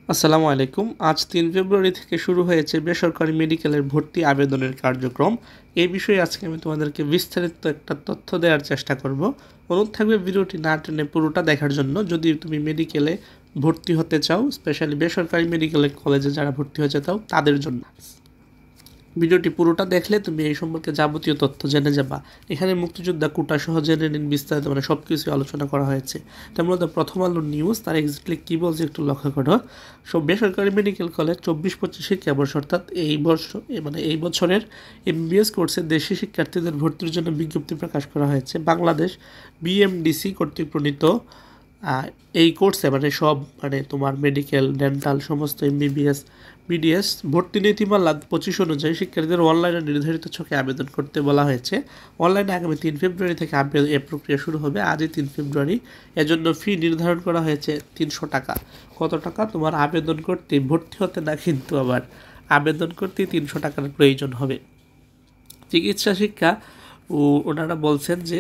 আসসালামু আলাইকুম। আজ ৩ ফেব্রুয়ারি থেকে শুরু হয়েছে বেসরকারি মেডিকেলের ভর্তি আবেদনের কার্যক্রম। এই বিষয়ে আজকে আমি তোমাদেরকে বিস্তারিত একটা তথ্য দেওয়ার চেষ্টা করব। অনুরোধ থাকবে ভিডিওটি না টেনে পুরোটা দেখার জন্য। যদি তুমি মেডিকেলে ভর্তি হতে চাও, স্পেশালি বেসরকারি মেডিকেলের কলেজে যারা ভর্তি হতে চাও তাদের জন্য ভিডিওটি পুরোটা দেখলে তুমি এই সম্পর্কে যাবতীয় তথ্য জেনে যাবা। এখানে মুক্তিযোদ্ধা কোটা সহ জেনে নিন বিস্তারিত, মানে সব কিছু আলোচনা করা হয়েছে। তার মধ্যে প্রথম আলো নিউজ তার এক্স্যাক্টলি কী বলছে একটু লক্ষ্য করো। সব বেসরকারি মেডিকেল কলেজ 24-25 শিক্ষাবর্ষ অর্থাৎ এই বছরের এমবিবিএস কোর্সে দেশি শিক্ষার্থীদের ভর্তির জন্য বিজ্ঞপ্তি প্রকাশ করা হয়েছে। বাংলাদেশ বিএমডিসি কর্তৃক প্রণীত এই কোর্সে তোমার মেডিকেল, ডেন্টাল, সমস্ত এমবিবিএস, বিডিএস ভর্তি নীতিমালা 25 অনুযায়ী শিক্ষার্থীদের অনলাইনে নির্ধারিত ছকে আবেদন করতে বলা হয়েছে। অনলাইনে আগামী 3 ফেব্রুয়ারি থেকে এই প্রক্রিয়া শুরু হবে। আজই 3 ফেব্রুয়ারি। এজন্য ফি নির্ধারণ করা হয়েছে 300 টাকা। কত টাকা? তোমার আবেদন করতে, ভর্তি হতে না, কিন্তু আবার আবেদন করতে 300 টাকার প্রয়োজন হবে। চিকিৎসা শিক্ষা ওনারা বলছেন যে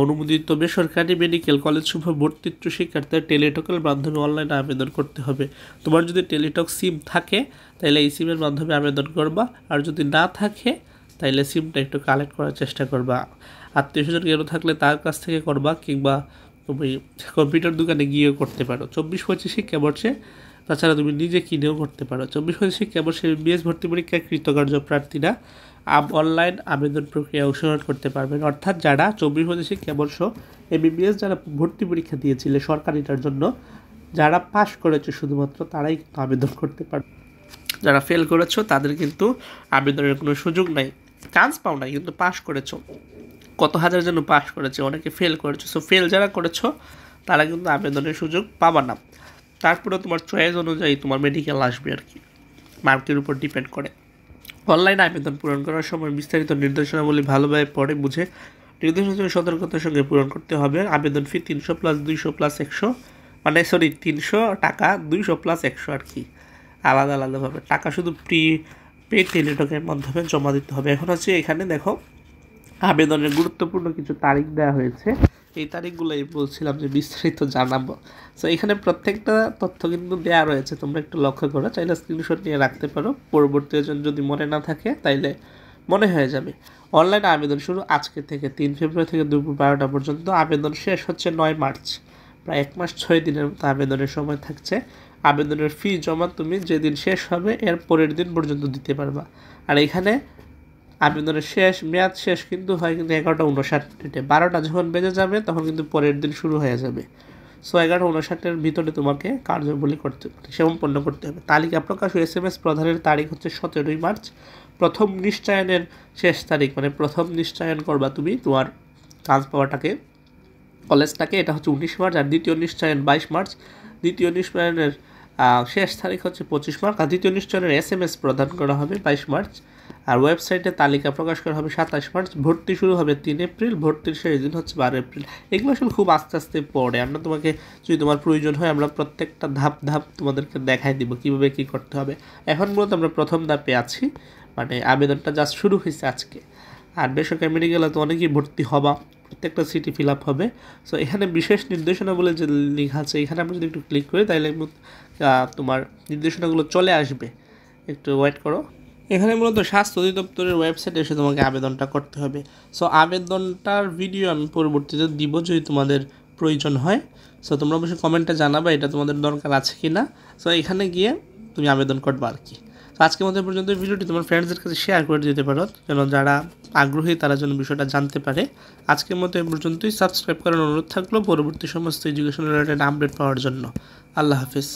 অনুমোদিত বেসরকারি মেডিকেল কলেজসমূহ ভর্তিচ্ছু শিক্ষার্থীদের টেলিটকের মাধ্যমে অনলাইনে আবেদন করতে হবে। তোমার যদি টেলিটক সিম থাকে তাহলে এই সিমের মাধ্যমে আবেদন করবা, আর যদি না থাকে তাহলে সিমটা একটু কালেক্ট করার চেষ্টা করবা। আত্মীয় স্বজন কেউ থাকলে তার কাছ থেকে করবা, কিংবা তুমি কম্পিউটার দোকানে গিয়েও করতে পারো। 24-25 শিক্ষাবর্ষে তাছাড়া তুমি নিজে কিনেও করতে পারো। 24-25 শিক্ষাবর্ষে বিএস ভর্তি পরীক্ষায় কৃতকার্য প্রার্থীরা অনলাইন আবেদন প্রক্রিয়া অনুসরণ করতে পারবেন। অর্থাৎ যারা 24-25 শিক্ষাবর্ষ এমবিবিএস যারা ভর্তি পরীক্ষা দিয়েছিলে সরকারিটার জন্য, যারা পাশ করেছে শুধুমাত্র তারাই কিন্তু আবেদন করতে পারবে। যারা ফেল করেছো তাদের কিন্তু আবেদনের কোনো সুযোগ নাই, চান্স পাও নাই, কিন্তু পাশ করেছো। কত হাজার যেন পাশ করেছে, অনেকে ফেল করেছো। সো ফেল যারা করেছো তারা কিন্তু আবেদনের সুযোগ পাবা না। তারপরে তোমার চয়েস অনুযায়ী তোমার মেডিকেল আসবে আর কি, মার্কের উপর ডিপেন্ড করে। অনলাইন আবেদন পূরণ করার সময় বিস্তারিত নির্দেশনাবলী ভালোভাবে পড়ে বুঝে নির্দেশনার সতর্কতার সঙ্গে পূরণ করতে হবে। আবেদন ফি 300 + 200 + 100, 300 টাকা, 200 + 100 আর কি, আলাদা আলাদাভাবে টাকা শুধু পেড টেলিটকের মাধ্যমে জমা দিতে হবে। এখন হচ্ছে এখানে দেখো আবেদনের গুরুত্বপূর্ণ কিছু তারিখ দেওয়া হয়েছে। এই তারিখগুলোই বলছিলাম যে বিস্তারিত জানাবো। সো এখানে প্রত্যেকটা তথ্য কিন্তু দেওয়া রয়েছে, তোমরা একটু লক্ষ্য করো। চাইলে স্ক্রিনশট নিয়ে রাখতে পারো, পরবর্তী যদি মনে না থাকে তাইলে মনে হয়ে যাবে। অনলাইন আবেদন শুরু আজকে থেকে 3 ফেব্রুয়ারি থেকে দুপুর 12টা পর্যন্ত। আবেদন শেষ হচ্ছে 9 মার্চ। প্রায় 1 মাস 6 দিনের মতো আবেদনের সময় থাকছে। আবেদনের ফি জমা তুমি যেদিন শেষ হবে এর পরের দিন পর্যন্ত দিতে পারবা। আর এখানে আবেদনের মেয়াদ শেষ কিন্তু হয় কিন্তু 11:59। 12টা যখন বেজে যাবে তখন কিন্তু পরের দিন শুরু হয়ে যাবে। সো 11:59-এর ভিতরে তোমাকে কার্যাবলী সম্পন্ন করতে হবে। তালিকা প্রকাশ ও SMS প্রদানের তারিখ হচ্ছে 17 মার্চ। প্রথম নিশ্চয়নের শেষ তারিখ, প্রথম নিশ্চয়ন করবা তুমি তোমার চান্স পাওয়াটাকে, কলেজটাকে, এটা হচ্ছে 19 মার্চ। আর দ্বিতীয় নিশ্চয়ন 22 মার্চ। দ্বিতীয় নিশ্চয়নের শেষ তারিখ হচ্ছে 25 মার্চ। আর দ্বিতীয় নিশ্চয়নের SMS প্রদান করা হবে 22 মার্চ। আর ওয়েবসাইটে তালিকা প্রকাশ করা হবে 27 মার্চ। ভর্তি শুরু হবে 3 এপ্রিল। ভর্তির শেষ দিন হচ্ছে 12 এপ্রিল। এগুলো আসলে খুব আস্তে আস্তে পড়ে। আমরা তোমাকে যদি তোমার প্রয়োজন হয় আমরা প্রত্যেকটা ধাপ তোমাদেরকে দেখাই দিব কীভাবে কী করতে হবে। এখন মূলত আমরা প্রথম ধাপে আছি, আবেদনটা জাস্ট শুরু হয়েছে আজকে। আর বেসরকারি মেডিকেলে তো অনেকেই ভর্তি হবা, প্রত্যেকটা সিটি ফিল আপ হবে। সো এখানে বিশেষ নির্দেশনা বলে যে লেখা আছে, এখানে আমরা যদি একটু ক্লিক করি তাহলে তোমার নির্দেশনাগুলো চলে আসবে। একটু ওয়েট করো। এখানে মূলত স্বাস্থ্য অধিদপ্তরের ওয়েবসাইটে এসে তোমাকে আবেদনটা করতে হবে। সো আবেদনটার ভিডিও আমি পরবর্তীতে দিব যদি তোমাদের প্রয়োজন হয়। সো তোমরা অবশ্যই কমেন্টে জানাবে এটা তোমাদের দরকার আছে কি না। সো এখানে গিয়ে তুমি আবেদন করবে আর কি। তো আজকের মতো পর্যন্ত ভিডিওটি তোমার ফ্রেন্ডসদের কাছে শেয়ার করে দিতে পারো, যেন যারা আগ্রহী তারা যেন বিষয়টা জানতে পারে। আজকের মতো এ পর্যন্তই। সাবস্ক্রাইব করার অনুরোধ থাকলো পরবর্তী সমস্ত এডুকেশন রিলেটেড আপডেট পাওয়ার জন্য। আল্লাহ হাফিজ।